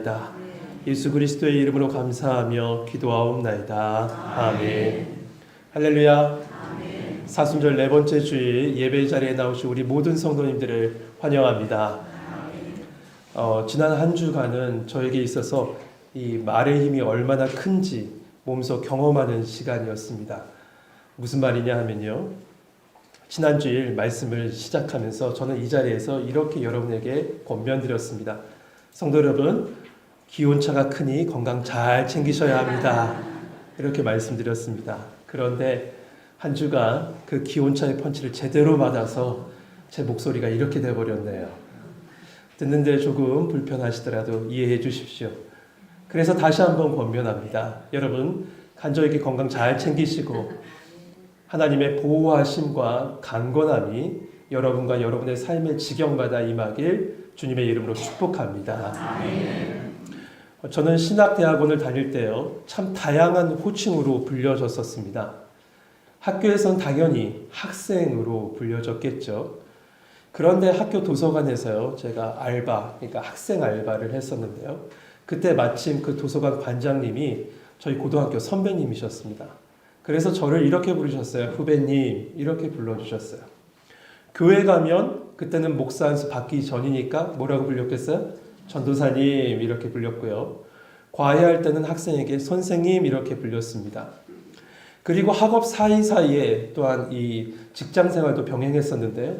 기도하옵나이다. 예수 그리스도의 이름으로 감사하며 기도하옵나이다. 아멘. 할렐루야. 사순절 네 번째 주일 예배 자리에 나오신 우리 모든 성도님들을 환영합니다. 지난 한 주간은 저에게 있어서 이 말의 힘이 얼마나 큰지 몸소 경험하는 시간이었습니다. 무슨 말이냐 하면요, 지난 주일 말씀을 시작하면서 저는 이 자리에서 이렇게 여러분에게 권면드렸습니다. 성도 여러분, 기온차가 크니 건강 잘 챙기셔야 합니다. 이렇게 말씀드렸습니다. 그런데 한 주간 그 기온차의 펀치를 제대로 받아서 제 목소리가 이렇게 돼버렸네요. 듣는데 조금 불편하시더라도 이해해 주십시오. 그래서 다시 한번 권면합니다. 여러분, 간절히 건강 잘 챙기시고 하나님의 보호하심과 강건함이 여러분과 여러분의 삶의 지경마다 임하길 주님의 이름으로 축복합니다. 저는 신학대학원을 다닐 때요, 참 다양한 호칭으로 불려졌었습니다. 학교에선 당연히 학생으로 불려졌겠죠. 그런데 학교 도서관에서요, 제가 그러니까 학생 알바를 했었는데요. 그때 마침 그 도서관 관장님이 저희 고등학교 선배님이셨습니다. 그래서 저를 이렇게 부르셨어요. 후배님, 이렇게 불러주셨어요. 교회 가면 그때는 목사 안수 받기 전이니까 뭐라고 불렸겠어요? 전도사님, 이렇게 불렸고요. 과외할 때는 학생에게 선생님, 이렇게 불렸습니다. 그리고 학업 사이사이에 또한 이 직장 생활도 병행했었는데요.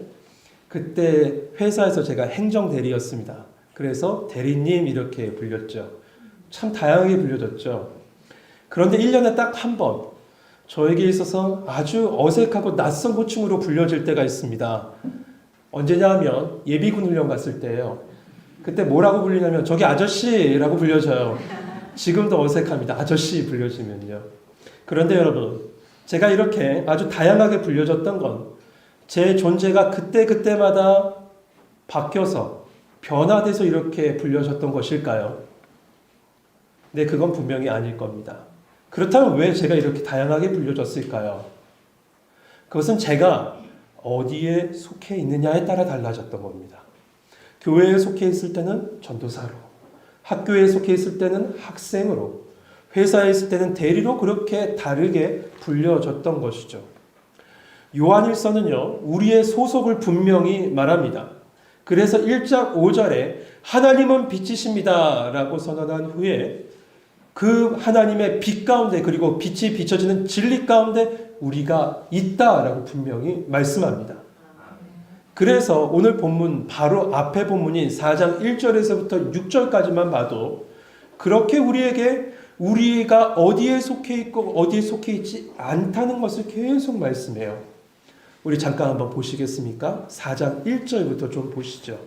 그때 회사에서 제가 행정대리였습니다. 그래서 대리님, 이렇게 불렸죠. 참 다양하게 불려졌죠. 그런데 1년에 딱 한 번 저에게 있어서 아주 어색하고 낯선 호칭으로 불려질 때가 있습니다. 언제냐 하면 예비군 훈련 갔을 때예요. 그때 뭐라고 불리냐면 저기 아저씨라고 불려져요. 지금도 어색합니다. 아저씨 불려지면요. 그런데 여러분, 제가 이렇게 아주 다양하게 불려졌던 건 제 존재가 그때마다 바뀌어서 변화돼서 이렇게 불려졌던 것일까요? 네, 그건 분명히 아닐 겁니다. 그렇다면 왜 제가 이렇게 다양하게 불려졌을까요? 그것은 제가 어디에 속해 있느냐에 따라 달라졌던 겁니다. 교회에 속해 있을 때는 전도사로, 학교에 속해 있을 때는 학생으로, 회사에 있을 때는 대리로 그렇게 다르게 불려졌던 것이죠. 요한일서는요, 우리의 소속을 분명히 말합니다. 그래서 1장 5절에 하나님은 빛이십니다 라고 선언한 후에 그 하나님의 빛 가운데, 그리고 빛이 비춰지는 진리 가운데 우리가 있다라고 분명히 말씀합니다. 그래서 오늘 본문 바로 앞에 본문인 4장 1절에서부터 6절까지만 봐도 그렇게 우리가 어디에 속해 있고 어디에 속해 있지 않다는 것을 계속 말씀해요. 우리 잠깐 한번 보시겠습니까? 4장 1절부터 좀 보시죠.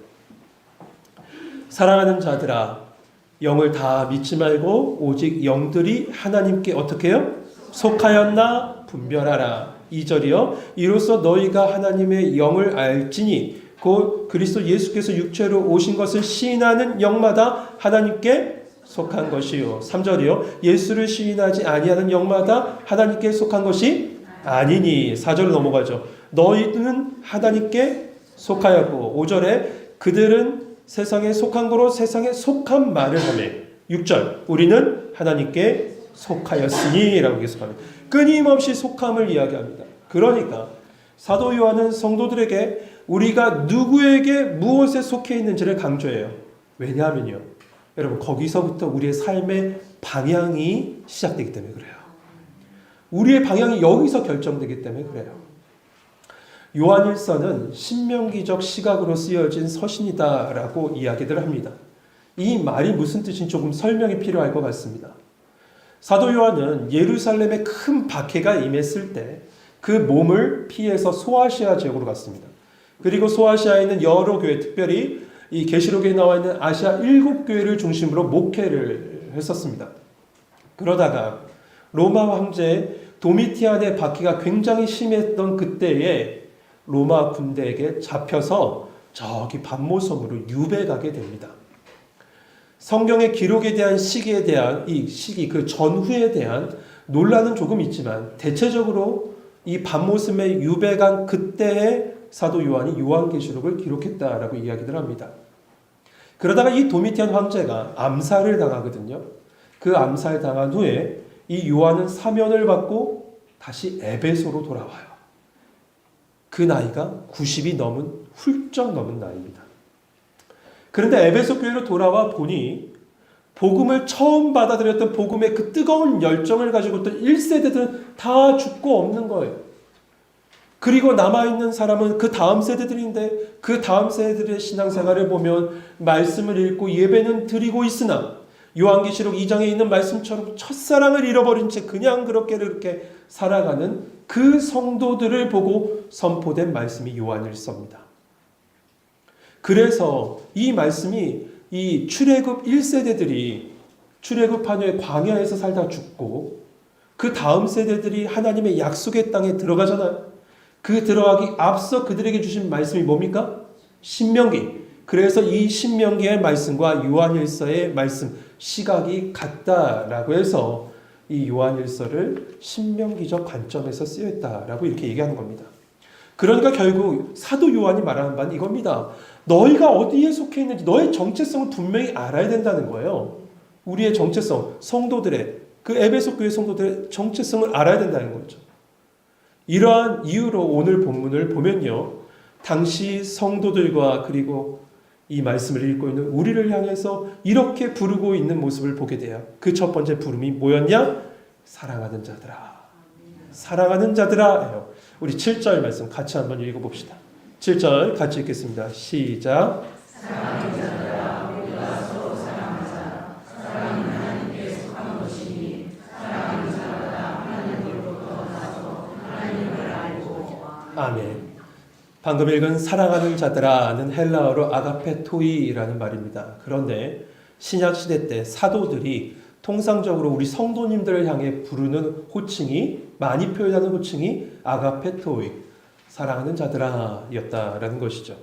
사랑하는 자들아, 영을 다 믿지 말고 오직 영들이 하나님께 어떻게 해요? 속하였나 분별하라. 2절이요. 이로써 너희가 하나님의 영을 알지니 곧 그리스도 예수께서 육체로 오신 것을 시인하는 영마다 하나님께 속한 것이요. 3절이요. 예수를 시인하지 아니하는 영마다 하나님께 속한 것이 아니니. 4절로 넘어가죠. 너희는 하나님께 속하였고, 5절에 그들은 세상에 속한 거로 세상에 속한 말을 하며, 6절 우리는 하나님께 속하였으니 라고 계속합니다. 끊임없이 속함을 이야기합니다. 그러니까 사도 요한은 성도들에게 우리가 누구에게 무엇에 속해 있는지를 강조해요. 왜냐하면요, 여러분, 거기서부터 우리의 삶의 방향이 시작되기 때문에 그래요. 우리의 방향이 여기서 결정되기 때문에 그래요. 요한일서는 신명기적 시각으로 쓰여진 서신이다라고 이야기들 합니다. 이 말이 무슨 뜻인지 조금 설명이 필요할 것 같습니다. 사도 요한은 예루살렘에 큰 박해가 임했을 때 그 몸을 피해서 소아시아 지역으로 갔습니다. 그리고 소아시아에 있는 여러 교회, 특별히 이 계시록에 나와 있는 아시아 7교회를 중심으로 목회를 했었습니다. 그러다가 로마 황제 도미티안의 박해가 굉장히 심했던 그때에 로마 군대에게 잡혀서 저기 반모섬으로 유배가게 됩니다. 성경의 기록에 대한 시기에 대한 그 전후에 대한 논란은 조금 있지만 대체적으로 이 반모섬에 유배간 그때의 사도 요한이 요한계시록을 기록했다라고 이야기들 합니다. 그러다가 이 도미티안 황제가 암살을 당하거든요. 그 암살 당한 후에 이 요한은 사면을 받고 다시 에베소로 돌아와요. 그 나이가 90이 훌쩍 넘은 나이입니다. 그런데 에베소 교회로 돌아와 보니 복음을 처음 받아들였던 복음의 그 뜨거운 열정을 가지고 있던 1세대들은 다 죽고 없는 거예요. 그리고 남아있는 사람은 그 다음 세대들인데 그 다음 세대들의 신앙생활을 보면 말씀을 읽고 예배는 드리고 있으나 요한계시록 2장에 있는 말씀처럼 첫사랑을 잃어버린 채 그냥 그렇게 살아가는 그 성도들을 보고 선포된 말씀이 요한일서입니다. 그래서 이 말씀이 이 출애굽 1세대들이 출애굽한 후에 광야에서 살다 죽고 그 다음 세대들이 하나님의 약속의 땅에 들어가잖아요. 그 들어가기 앞서 그들에게 주신 말씀이 뭡니까? 신명기. 그래서 이 신명기의 말씀과 요한일서의 말씀 시각이 같다라고 해서 이 요한일서를 신명기적 관점에서 쓰였다라고 이렇게 얘기하는 겁니다. 그러니까 결국 사도 요한이 말하는 바는 이겁니다. 너희가 어디에 속해 있는지 너의 정체성을 분명히 알아야 된다는 거예요. 우리의 정체성, 성도들의 그 에베소 교회 성도들의 정체성을 알아야 된다는 거죠. 이러한 이유로 오늘 본문을 보면요. 당시 성도들과 그리고 이 말씀을 읽고 있는 우리를 향해서 이렇게 부르고 있는 모습을 보게 돼요. 그 첫 번째 부름이 뭐였냐? 사랑하는 자들아. 사랑하는 자들아. 우리 7절 말씀 같이 한번 읽어봅시다. 7절 같이 읽겠습니다. 시작. 사랑하는 자들아, 우리가 서로 사랑하자. 사랑은 하나님께 속한 것이니 사랑하는 자마다 하나님으로부터 나서 하나님을 알고. 아멘. 방금 읽은 사랑하는 자들아는 헬라어로 아가페토이라는 말입니다. 그런데 신약시대 때 사도들이 통상적으로 우리 성도님들을 향해 부르는 호칭이 많이 표현하는 호칭이 아가페토이, 사랑하는 자들아였다라는 것이죠.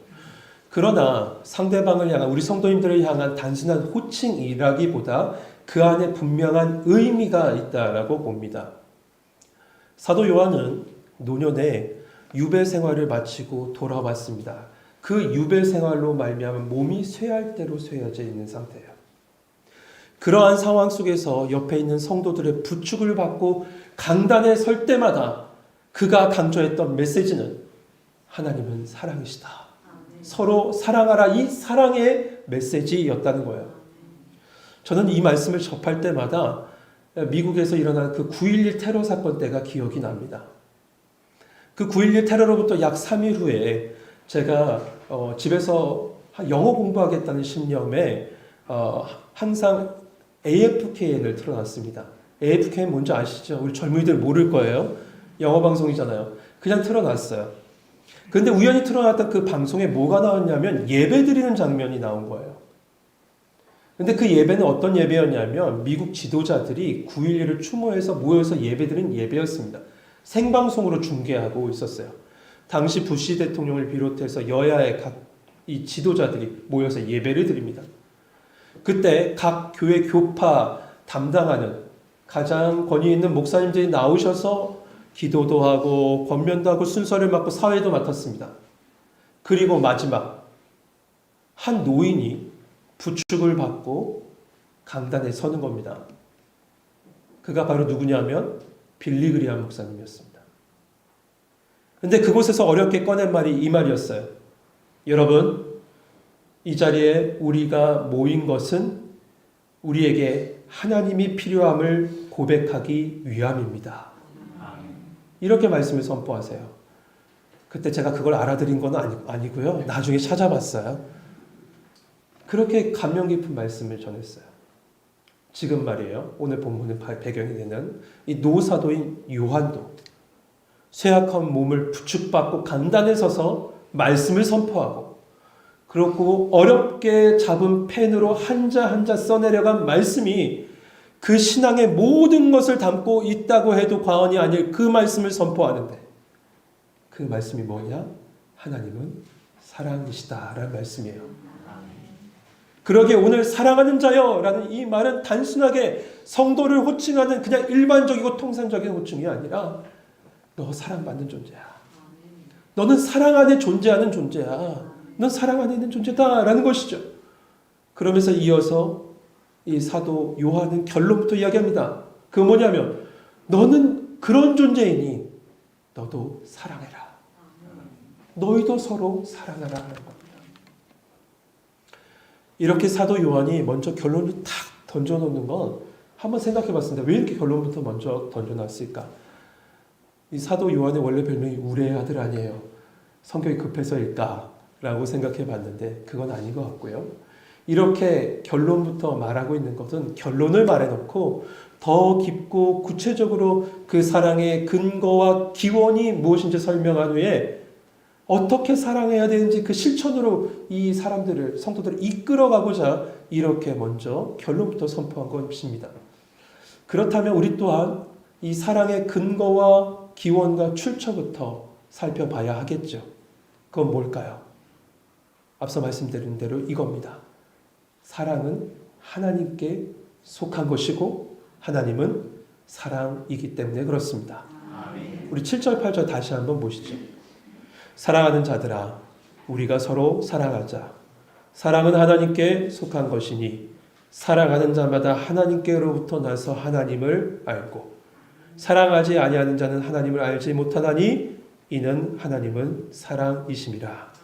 그러나 상대방을 향한 우리 성도님들을 향한 단순한 호칭이라기보다 그 안에 분명한 의미가 있다라고 봅니다. 사도 요한은 노년에 유배 생활을 마치고 돌아왔습니다. 그 유배 생활로 말미암아 몸이 쇠할 대로 쇠해져 있는 상태예요. 그러한 상황 속에서 옆에 있는 성도들의 부축을 받고 강단에 설 때마다 그가 강조했던 메시지는 하나님은 사랑이시다. 서로 사랑하라, 이 사랑의 메시지였다는 거예요. 저는 이 말씀을 접할 때마다 미국에서 일어난 그 9.11 테러 사건 때가 기억이 납니다. 그 9.11 테러로부터 약 3일 후에 제가 집에서 영어 공부하겠다는 신념에 항상 AFKN을 틀어놨습니다. AFKN 뭔지 아시죠? 우리 젊은이들 모를 거예요. 영어 방송이잖아요. 그냥 틀어놨어요. 그런데 우연히 틀어놨던 그 방송에 뭐가 나왔냐면 예배 드리는 장면이 나온 거예요. 근데 그 예배는 어떤 예배였냐면 미국 지도자들이 9.11을 추모해서 모여서 예배드린 예배였습니다. 생방송으로 중계하고 있었어요. 당시 부시 대통령을 비롯해서 여야의 각 이 지도자들이 모여서 예배를 드립니다. 그때 각 교회 교파 담당하는 가장 권위 있는 목사님들이 나오셔서 기도도 하고 권면도 하고 순서를 맡고 사회도 맡았습니다. 그리고 마지막 한 노인이 부축을 받고 강단에 서는 겁니다. 그가 바로 누구냐면 빌리 그리함 목사님이었습니다. 근데 그곳에서 어렵게 꺼낸 말이 이 말이었어요. 여러분, 이 자리에 우리가 모인 것은 우리에게 하나님이 필요함을 고백하기 위함입니다. 이렇게 말씀을 선포하세요. 그때 제가 그걸 알아들인 건 아니고요. 나중에 찾아봤어요. 그렇게 감명 깊은 말씀을 전했어요. 지금 말이에요. 오늘 본문의 배경이 되는 이 노사도인 요한도 쇠약한 몸을 부축받고 강단에 서서 말씀을 선포하고 그렇고 어렵게 잡은 펜으로 한자 한자 써내려간 말씀이 그 신앙의 모든 것을 담고 있다고 해도 과언이 아닐 그 말씀을 선포하는데 그 말씀이 뭐냐? 하나님은 사랑이시다라는 말씀이에요. 그러기에 오늘 사랑하는 자여 라는 이 말은 단순하게 성도를 호칭하는 그냥 일반적이고 통상적인 호칭이 아니라 너 사랑받는 존재야. 너는 사랑 안에 존재하는 존재야. 넌 사랑 안에 있는 존재다 라는 것이죠. 그러면서 이어서 이 사도 요한은 결론부터 이야기합니다. 그 뭐냐면 너는 그런 존재이니 너도 사랑해라. 너희도 서로 사랑하라 하는 겁니다. 이렇게 사도 요한이 먼저 결론을 탁 던져놓는 건 한번 생각해 봤습니다. 왜 이렇게 결론부터 먼저 던져놨을까? 이 사도 요한의 원래 별명이 우레의 아들 아니에요. 성격이 급해서일까? 라고 생각해 봤는데 그건 아닌 것 같고요. 이렇게 결론부터 말하고 있는 것은 결론을 말해놓고 더 깊고 구체적으로 그 사랑의 근거와 기원이 무엇인지 설명한 후에 어떻게 사랑해야 되는지 그 실천으로 이 사람들을, 성도들을 이끌어가고자 이렇게 먼저 결론부터 선포한 것입니다. 그렇다면 우리 또한 이 사랑의 근거와 기원과 출처부터 살펴봐야 하겠죠. 그건 뭘까요? 앞서 말씀드린 대로 이겁니다. 사랑은 하나님께 속한 것이고 하나님은 사랑이기 때문에 그렇습니다. 우리 7절 8절 다시 한번 보시죠. 사랑하는 자들아 우리가 서로 사랑하자. 사랑은 하나님께 속한 것이니 사랑하는 자마다 하나님께로부터 나서 하나님을 알고 사랑하지 아니하는 자는 하나님을 알지 못하나니 이는 하나님은 사랑이심이라.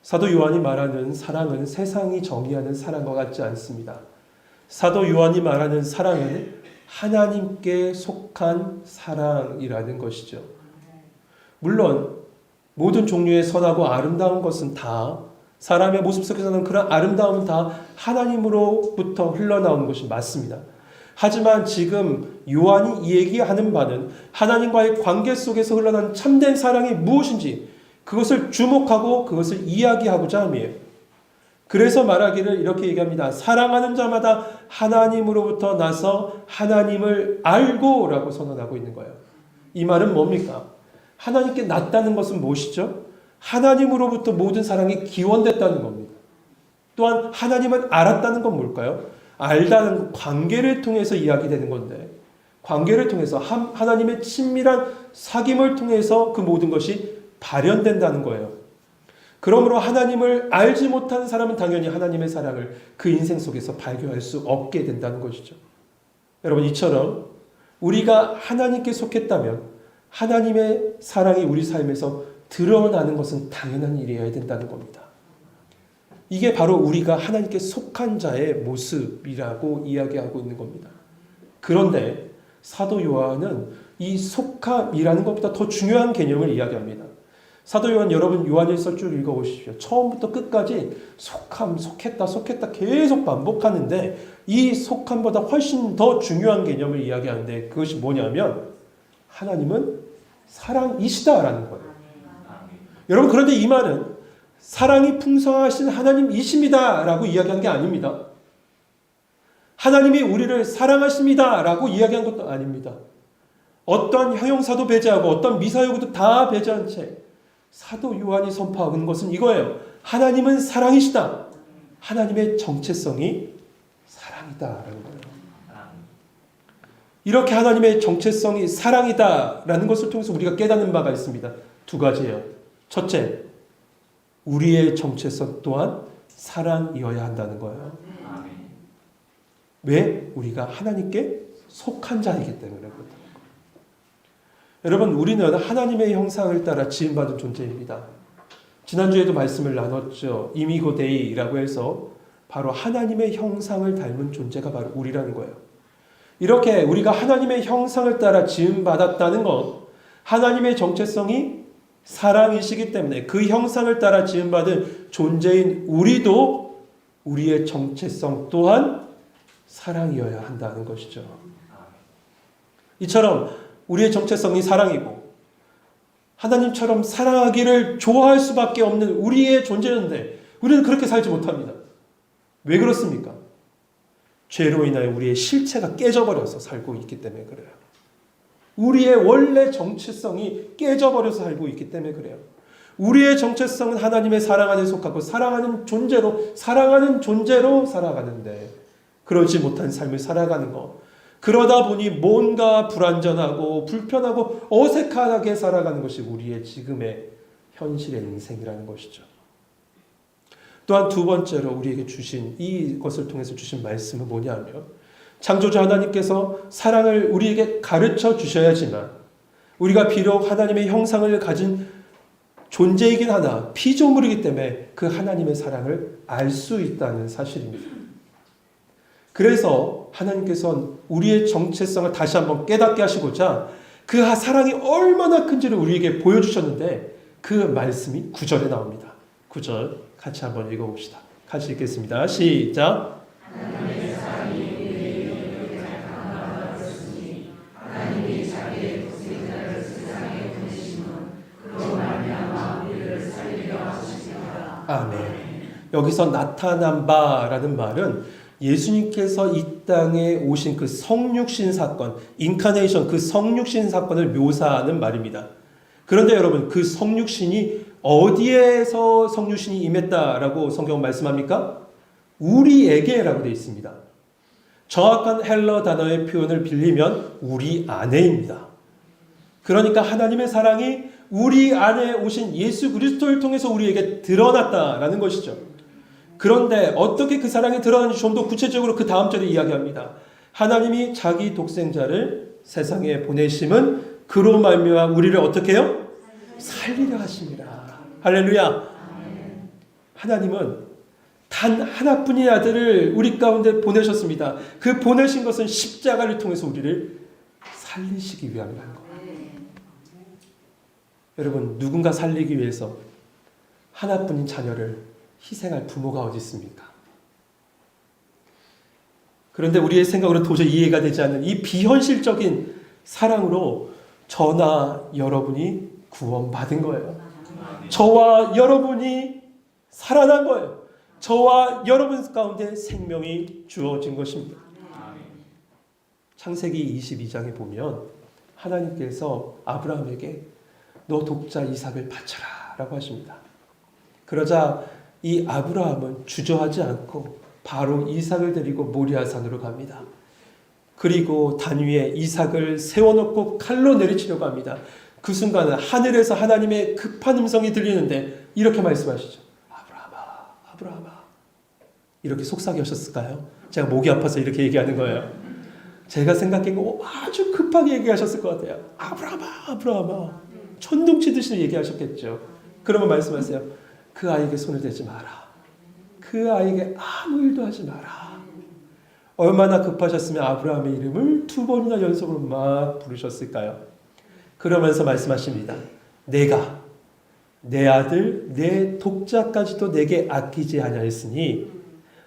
사도 요한이 말하는 사랑은 세상이 정의하는 사랑과 같지 않습니다. 사도 요한이 말하는 사랑은 하나님께 속한 사랑이라는 것이죠. 물론 모든 종류의 선하고 아름다운 것은 다 사람의 모습 속에서는 그런 아름다움은 다 하나님으로부터 흘러나오는 것이 맞습니다. 하지만 지금 요한이 얘기하는 바는 하나님과의 관계 속에서 흘러나는 참된 사랑이 무엇인지 그것을 주목하고 그것을 이야기하고자 함이에요. 그래서 말하기를 이렇게 얘기합니다. 사랑하는 자마다 하나님으로부터 나서 하나님을 알고 라고 선언하고 있는 거예요. 이 말은 뭡니까? 하나님께 낫다는 것은 무엇이죠? 하나님으로부터 모든 사랑이 기원됐다는 겁니다. 또한 하나님을 알았다는 건 뭘까요? 알다는 관계를 통해서 이야기되는 건데 관계를 통해서 하나님의 친밀한 사귐을 통해서 그 모든 것이 발현된다는 거예요. 그러므로 하나님을 알지 못하는 사람은 당연히 하나님의 사랑을 그 인생 속에서 발견할 수 없게 된다는 것이죠. 여러분 이처럼 우리가 하나님께 속했다면 하나님의 사랑이 우리 삶에서 드러나는 것은 당연한 일이어야 된다는 겁니다. 이게 바로 우리가 하나님께 속한 자의 모습이라고 이야기하고 있는 겁니다. 그런데 사도 요한은 이 속함이라는 것보다 더 중요한 개념을 이야기합니다. 사도 요한 여러분 요한일서 쭉 읽어보십시오. 처음부터 끝까지 속함, 속했다 계속 반복하는데 이 속함보다 훨씬 더 중요한 개념을 이야기하는데 그것이 뭐냐면 하나님은 사랑이시다라는 거예요. 여러분 그런데 이 말은 사랑이 풍성하신 하나님이십니다 라고 이야기한 게 아닙니다. 하나님이 우리를 사랑하십니다 라고 이야기한 것도 아닙니다. 어떠한 형용사도 배제하고 어떤 미사여구도 다 배제한 채 사도 요한이 선포하는 것은 이거예요. 하나님은 사랑이시다. 하나님의 정체성이 사랑이다라는 거예요. 이렇게 하나님의 정체성이 사랑이다라는 것을 통해서 우리가 깨닫는 바가 있습니다. 두 가지예요. 첫째, 우리의 정체성 또한 사랑이어야 한다는 거예요. 왜? 우리가 하나님께 속한 자이기 때문에 그렇다. 여러분 우리는 하나님의 형상을 따라 지음받은 존재입니다. 지난주에도 말씀을 나눴죠. 이미고데이라고 해서 바로 하나님의 형상을 닮은 존재가 바로 우리라는 거예요. 이렇게 우리가 하나님의 형상을 따라 지음받았다는 건 하나님의 정체성이 사랑이시기 때문에 그 형상을 따라 지음받은 존재인 우리도 우리의 정체성 또한 사랑이어야 한다는 것이죠. 이처럼 우리의 정체성이 사랑이고 하나님처럼 사랑하기를 좋아할 수밖에 없는 우리의 존재인데 우리는 그렇게 살지 못합니다. 왜 그렇습니까? 죄로 인하여 우리의 실체가 깨져버려서 살고 있기 때문에 그래요. 우리의 원래 정체성이 깨져버려서 살고 있기 때문에 그래요. 우리의 정체성은 하나님의 사랑 안에 속하고 사랑하는 존재로 살아가는데 그러지 못한 삶을 살아가는 것. 그러다 보니 뭔가 불완전하고 불편하고 어색하게 살아가는 것이 우리의 지금의 현실의 인생이라는 것이죠. 또한 두 번째로 우리에게 주신 이것을 통해서 주신 말씀은 뭐냐면 창조주 하나님께서 사랑을 우리에게 가르쳐 주셔야지만 우리가 비록 하나님의 형상을 가진 존재이긴 하나 피조물이기 때문에 그 하나님의 사랑을 알 수 있다는 사실입니다. 그래서 하나님께서는 우리의 정체성을 다시 한번 깨닫게 하시고자 그 사랑이 얼마나 큰지를 우리에게 보여주셨는데 그 말씀이 9절에 나옵니다. 9절 같이 한번 읽어봅시다. 같이 읽겠습니다. 시작. 하나님의 사랑이 우리에게 다가왔으니 하나님이 자기의 독생자를 세상에 보내심은 그로 말미암아 우리를 살리려 하심이라. 아멘. 여기서 나타난 바라는 말은 예수님께서 이 땅에 오신 그 성육신 사건, 인카네이션, 그 성육신 사건을 묘사하는 말입니다. 그런데 여러분, 그 성육신이 어디에서 성육신이 임했다라고 성경은 말씀합니까? 우리에게라고 되어 있습니다. 정확한 헬러 단어의 표현을 빌리면 우리 안에입니다. 그러니까 하나님의 사랑이 우리 안에 오신 예수 그리스도를 통해서 우리에게 드러났다라는 것이죠. 그런데 어떻게 그 사랑이 드러나는지 좀 더 구체적으로 그 다음 절에 이야기합니다. 하나님이 자기 독생자를 세상에 보내심은 그로 말미암아 우리를 어떻게 해요? 살리려 하십니다. 할렐루야. 하나님은 단 하나뿐인 아들을 우리 가운데 보내셨습니다. 그 보내신 것은 십자가를 통해서 우리를 살리시기 위함이라는 거예요. 여러분, 누군가 살리기 위해서 하나뿐인 자녀를 희생할 부모가 어디 있습니까? 그런데 우리의 생각으로 도저히 이해가 되지 않는 이 비현실적인 사랑으로 저나 여러분이 구원받은 거예요. 저와 여러분이 살아난 거예요. 저와 여러분 가운데 생명이 주어진 것입니다. 창세기 22장에 보면 하나님께서 아브라함에게 너 독자 이삭을 바쳐라 라고 하십니다. 그러자 이 아브라함은 주저하지 않고 바로 이삭을 데리고 모리아산으로 갑니다. 그리고 단 위에 이삭을 세워놓고 칼로 내리치려고 합니다. 그 순간은 하늘에서 하나님의 급한 음성이 들리는데 이렇게 말씀하시죠. 아브라함아, 아브라함아. 이렇게 속삭이셨을까요? 제가 목이 아파서 이렇게 얘기하는 거예요. 제가 생각한 거 아주 급하게 얘기하셨을 것 같아요. 아브라함아, 아브라함아. 천둥치듯이 얘기하셨겠죠. 그러면 말씀하세요. 그 아이에게 손을 대지 마라. 그 아이에게 아무 일도 하지 마라. 얼마나 급하셨으면 아브라함의 이름을 2번이나 연속으로 막 부르셨을까요? 그러면서 말씀하십니다. 내가 내 아들 내 독자까지도 내게 아끼지 아니하였으니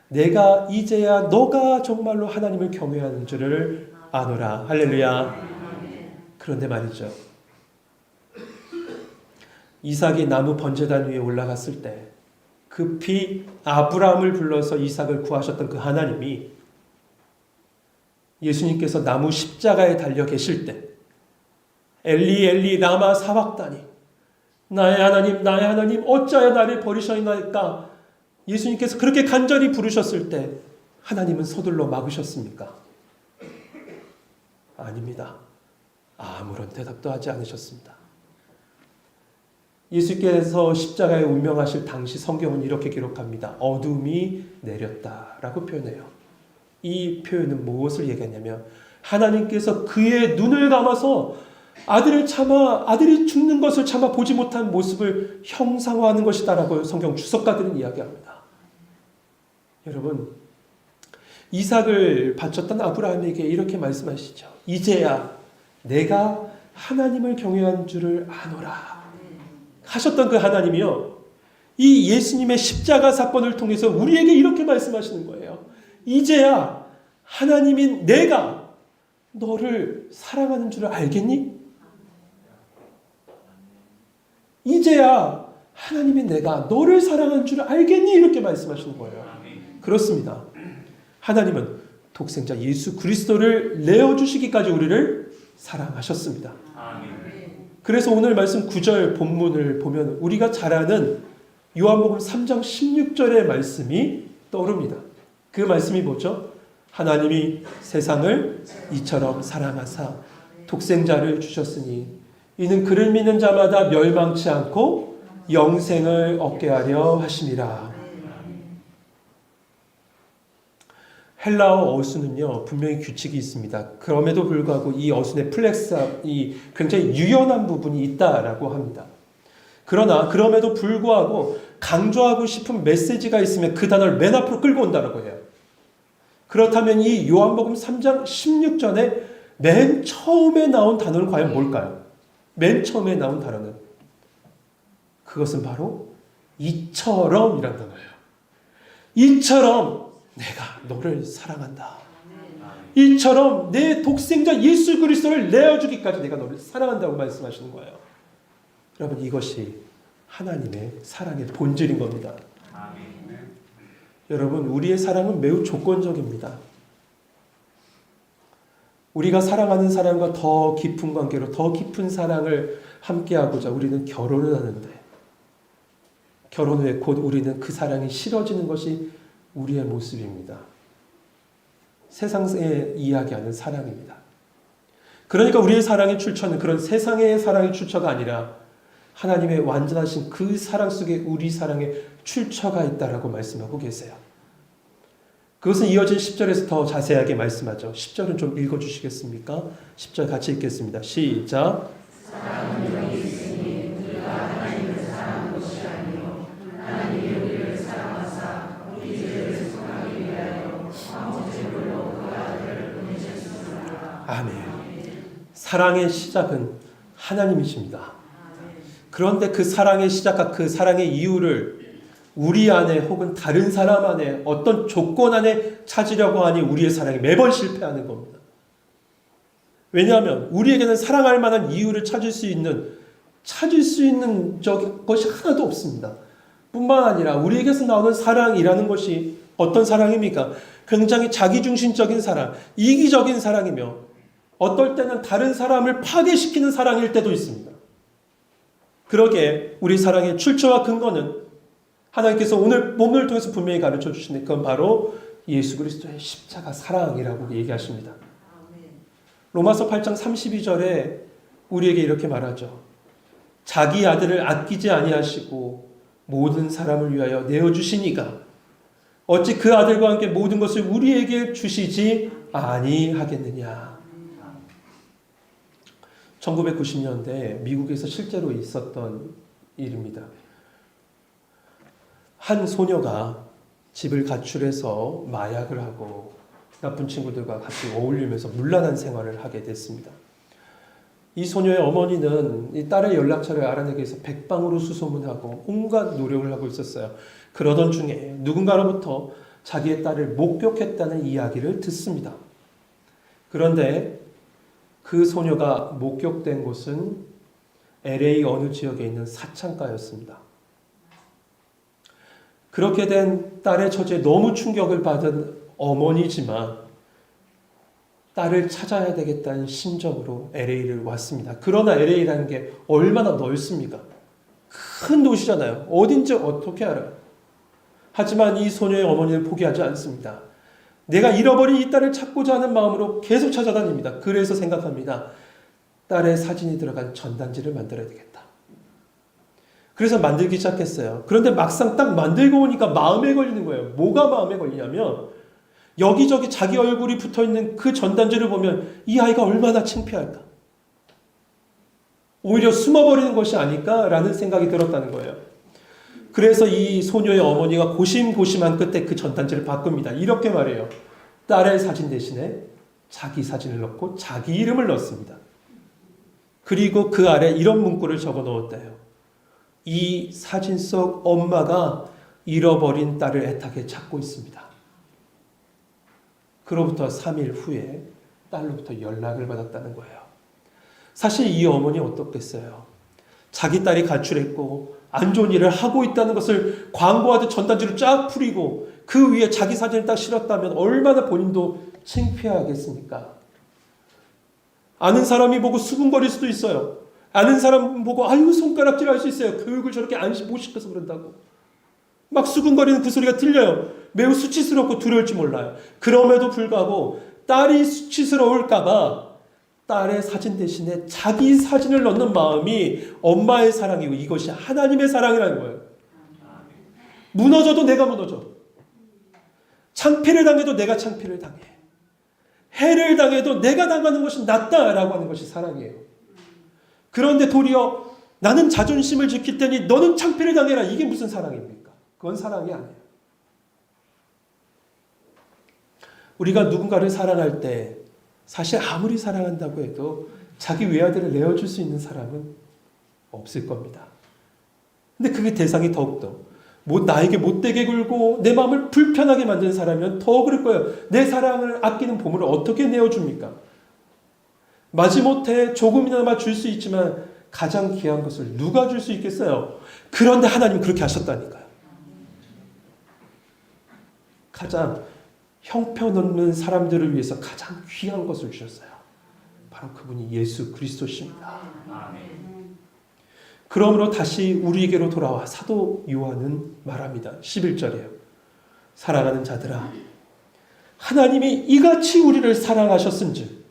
내가 이제야 너가 정말로 하나님을 경외하는 줄을 아노라. 할렐루야. 그런데 말이죠. 이삭이 나무 번제단 위에 올라갔을 때 급히 아브라함을 불러서 이삭을 구하셨던 그 하나님이 예수님께서 나무 십자가에 달려 계실 때 엘리 엘리 라마 사박다니 나의 하나님 어찌하여 나를 버리셨나이까 예수님께서 그렇게 간절히 부르셨을 때 하나님은 서둘러 막으셨습니까? 아닙니다. 아무런 대답도 하지 않으셨습니다. 예수께서 십자가에 운명하실 당시 성경은 이렇게 기록합니다. 어둠이 내렸다라고 표현해요. 이 표현은 무엇을 얘기하냐면 하나님께서 그의 눈을 감아서 아들이 죽는 것을 참아 보지 못한 모습을 형상화하는 것이다라고 성경 주석가들은 이야기합니다. 여러분, 이삭을 바쳤던 아브라함에게 이렇게 말씀하시죠. 이제야 내가 하나님을 경외한 줄을 아노라 하셨던 그 하나님이요, 이 예수님의 십자가 사건을 통해서 우리에게 이렇게 말씀하시는 거예요. 이제야 하나님인 내가 너를 사랑하는 줄을 알겠니? 이제야 하나님인 내가 너를 사랑하는 줄을 알겠니? 이렇게 말씀하시는 거예요. 그렇습니다. 하나님은 독생자 예수 그리스도를 내어주시기까지 우리를 사랑하셨습니다. 그래서 오늘 말씀 9절 본문을 보면 우리가 잘 아는 요한복음 3장 16절의 말씀이 떠오릅니다. 그 말씀이 뭐죠? 하나님이 세상을 이처럼 사랑하사 독생자를 주셨으니 이는 그를 믿는 자마다 멸망치 않고 영생을 얻게 하려 하심이라. 헬라어 어수는요 분명히 규칙이 있습니다. 그럼에도 불구하고 이 어순의 플렉스이 굉장히 유연한 부분이 있다라고 합니다. 그러나 그럼에도 불구하고 강조하고 싶은 메시지가 있으면 그 단어를 맨 앞으로 끌고 온다라고 해요. 그렇다면 이 요한복음 3장 16절에 맨 처음에 나온 단어는 과연 뭘까요? 맨 처음에 나온 단어는 그것은 바로 이처럼이란 단어예요. 이처럼 내가 너를 사랑한다. 이처럼 내 독생자 예수 그리스도를 내어주기까지 내가 너를 사랑한다고 말씀하시는 거예요. 여러분 이것이 하나님의 사랑의 본질인 겁니다. 여러분 우리의 사랑은 매우 조건적입니다. 우리가 사랑하는 사람과 더 깊은 관계로 더 깊은 사랑을 함께하고자 우리는 결혼을 하는데 결혼 후에 곧 우리는 그 사랑이 싫어지는 것이 우리의 모습입니다. 세상에 이야기하는 사랑입니다. 그러니까 우리의 사랑의 출처는 그런 세상의 사랑의 출처가 아니라 하나님의 완전하신 그 사랑 속에 우리 사랑의 출처가 있다라고 말씀하고 계세요. 그것은 이어진 10절에서 더 자세하게 말씀하죠. 10절은 좀 읽어주시겠습니까? 10절 같이 읽겠습니다. 시작. 사랑은 여기 있으니 우리가 하나님을 사랑한 것이 아니요 하나님이 우리를 사랑하사 우리 죄를 속하기 위하여 아무제물로 그 아들을 보내셨습니다. 아멘. 사랑의 시작은 하나님이십니다. 그런데 그 사랑의 시작과 그 사랑의 이유를 우리 안에 혹은 다른 사람 안에 어떤 조건 안에 찾으려고 하니 우리의 사랑이 매번 실패하는 겁니다. 왜냐하면 우리에게는 사랑할 만한 이유를 찾을 수 있는 것이 하나도 없습니다. 뿐만 아니라 우리에게서 나오는 사랑이라는 것이 어떤 사랑입니까? 굉장히 자기중심적인 사랑, 이기적인 사랑이며 어떨 때는 다른 사람을 파괴시키는 사랑일 때도 있습니다. 그러기에 우리 사랑의 출처와 근거는 하나님께서 오늘 본문을 통해서 분명히 가르쳐 주시는 그건 바로 예수 그리스도의 십자가 사랑이라고 얘기하십니다. 로마서 8장 32절에 우리에게 이렇게 말하죠. 자기 아들을 아끼지 아니하시고 모든 사람을 위하여 내어주시니가 어찌 그 아들과 함께 모든 것을 우리에게 주시지 아니하겠느냐. 1990년대 미국에서 실제로 있었던 일입니다. 한 소녀가 집을 가출해서 마약을 하고 나쁜 친구들과 같이 어울리면서 문란한 생활을 하게 됐습니다. 이 소녀의 어머니는 이 딸의 연락처를 알아내기 위해서 백방으로 수소문하고 온갖 노력을 하고 있었어요. 그러던 중에 누군가로부터 자기의 딸을 목격했다는 이야기를 듣습니다. 그런데 그 소녀가 목격된 곳은 LA 어느 지역에 있는 사창가였습니다. 그렇게 된 딸의 처지에 너무 충격을 받은 어머니지만 딸을 찾아야 되겠다는 심정으로 LA를 왔습니다. 그러나 LA라는 게 얼마나 넓습니까? 큰 도시잖아요. 어딘지 어떻게 알아요? 하지만 이 소녀의 어머니는 포기하지 않습니다. 내가 잃어버린 이 딸을 찾고자 하는 마음으로 계속 찾아다닙니다. 그래서 생각합니다. 딸의 사진이 들어간 전단지를 만들어야 되겠다. 그래서 만들기 시작했어요. 그런데 막상 딱 만들고 오니까 마음에 걸리는 거예요. 뭐가 마음에 걸리냐면 여기저기 자기 얼굴이 붙어있는 그 전단지를 보면 이 아이가 얼마나 창피할까. 오히려 숨어버리는 것이 아닐까라는 생각이 들었다는 거예요. 그래서 이 소녀의 어머니가 고심고심한 끝에 그 전단지를 바꿉니다. 이렇게 말해요. 딸의 사진 대신에 자기 사진을 넣고 자기 이름을 넣습니다. 그리고 그 아래 이런 문구를 적어 넣었대요. 이 사진 속 엄마가 잃어버린 딸을 애타게 찾고 있습니다. 그로부터 3일 후에 딸로부터 연락을 받았다는 거예요. 사실 이 어머니 어떻겠어요? 자기 딸이 가출했고 안 좋은 일을 하고 있다는 것을 광고하듯 전단지를 쫙 풀이고 그 위에 자기 사진을 딱 실었다면 얼마나 본인도 창피하겠습니까? 아는 사람이 보고 수군거릴 수도 있어요. 아는 사람 보고 아유 손가락질 할 수 있어요. 교육을 저렇게 못 시켜서 그런다고. 막 수군거리는 그 소리가 들려요. 매우 수치스럽고 두려울지 몰라요. 그럼에도 불구하고 딸이 수치스러울까 봐 딸의 사진 대신에 자기 사진을 넣는 마음이 엄마의 사랑이고 이것이 하나님의 사랑이라는 거예요. 무너져도 내가 무너져. 창피를 당해도 내가 창피를 당해. 해를 당해도 내가 당하는 것이 낫다라고 하는 것이 사랑이에요. 그런데 도리어 나는 자존심을 지킬 테니 너는 창피를 당해라. 이게 무슨 사랑입니까? 그건 사랑이 아니에요. 우리가 누군가를 사랑할 때 사실 아무리 사랑한다고 해도 자기 외아들을 내어줄 수 있는 사람은 없을 겁니다. 근데 그게 대상이 더욱더 나에게 못되게 굴고 내 마음을 불편하게 만드는 사람이면 더 그럴 거예요. 내 사랑을 아끼는 보물을 어떻게 내어줍니까? 마지못해 조금이나마 줄 수 있지만 가장 귀한 것을 누가 줄 수 있겠어요? 그런데 하나님은 그렇게 하셨다니까요. 가장 형편없는 사람들을 위해서 가장 귀한 것을 주셨어요. 바로 그분이 예수 그리스도십니다. 그러므로 다시 우리에게로 돌아와 사도 요한은 말합니다. 11절이에요. 사랑하는 자들아, 하나님이 이같이 우리를 사랑하셨은즉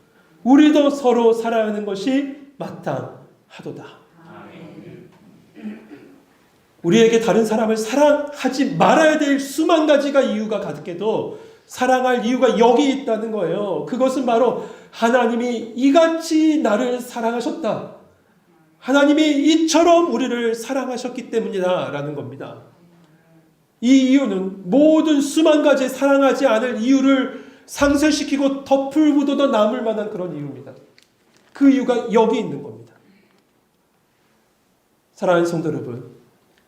우리도 서로 사랑하는 것이 마땅하도다. 우리에게 다른 사람을 사랑하지 말아야 될 수만 가지가 이유가 가득해도 사랑할 이유가 여기 있다는 거예요. 그것은 바로 하나님이 이같이 나를 사랑하셨다. 하나님이 이처럼 우리를 사랑하셨기 때문이다 라는 겁니다. 이 이유는 모든 수만 가지 사랑하지 않을 이유를 상쇄시키고 덮을 묻어도 남을 만한 그런 이유입니다. 그 이유가 여기 있는 겁니다. 사랑하는 성도 여러분,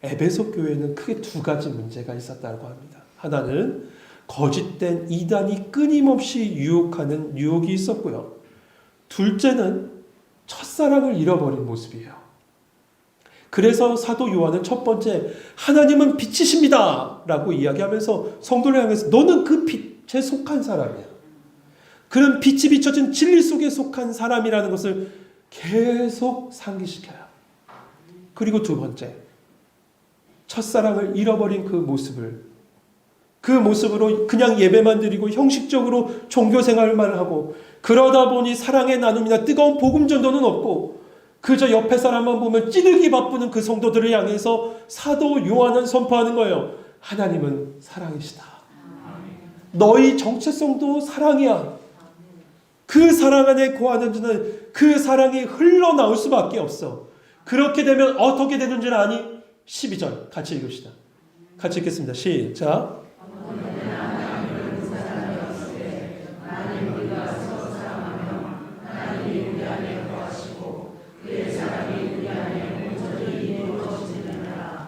에베소 교회는 크게 두 가지 문제가 있었다고 합니다. 하나는 거짓된 이단이 끊임없이 유혹하는 유혹이 있었고요. 둘째는 첫사랑을 잃어버린 모습이에요. 그래서 사도 요한은 첫 번째 하나님은 빛이십니다 라고 이야기하면서 성도를 향해서 너는 그 빛에 속한 사람이야. 그런 빛이 비춰진 진리 속에 속한 사람이라는 것을 계속 상기시켜요. 그리고 두 번째, 첫사랑을 잃어버린 그 모습으로 그냥 예배만 드리고 형식적으로 종교생활만 하고 그러다 보니 사랑의 나눔이나 뜨거운 복음 전도는 없고 그저 옆에 사람만 보면 찌르기 바쁘는 그 성도들을 향해서 사도 요한은 선포하는 거예요. 하나님은 사랑이시다. 너희 정체성도 사랑이야. 그 사랑 안에 거하는 자는 그 사랑이 흘러나올 수밖에 없어. 그렇게 되면 어떻게 되는 줄 아니? 12절 같이 읽읍시다. 같이 읽겠습니다. 시작.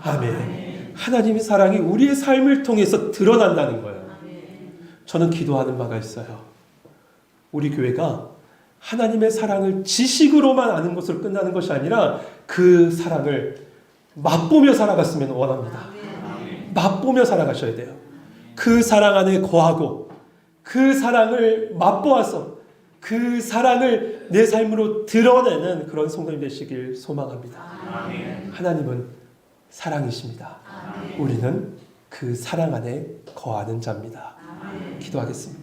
아멘. 하나님의 사랑이 우리의 삶을 통해서 드러난다는 거예요. 저는 기도하는 바가 있어요. 우리 교회가 하나님의 사랑을 지식으로만 아는 것으로 끝나는 것이 아니라 그 사랑을 맛보며 살아갔으면 원합니다. 맛보며 살아가셔야 돼요. 그 사랑 안에 거하고 그 사랑을 맛보아서 그 사랑을 내 삶으로 드러내는 그런 성도님 되시길 소망합니다. 하나님은 사랑이십니다. 우리는 그 사랑 안에 거하는 자입니다. 기도하겠습니다.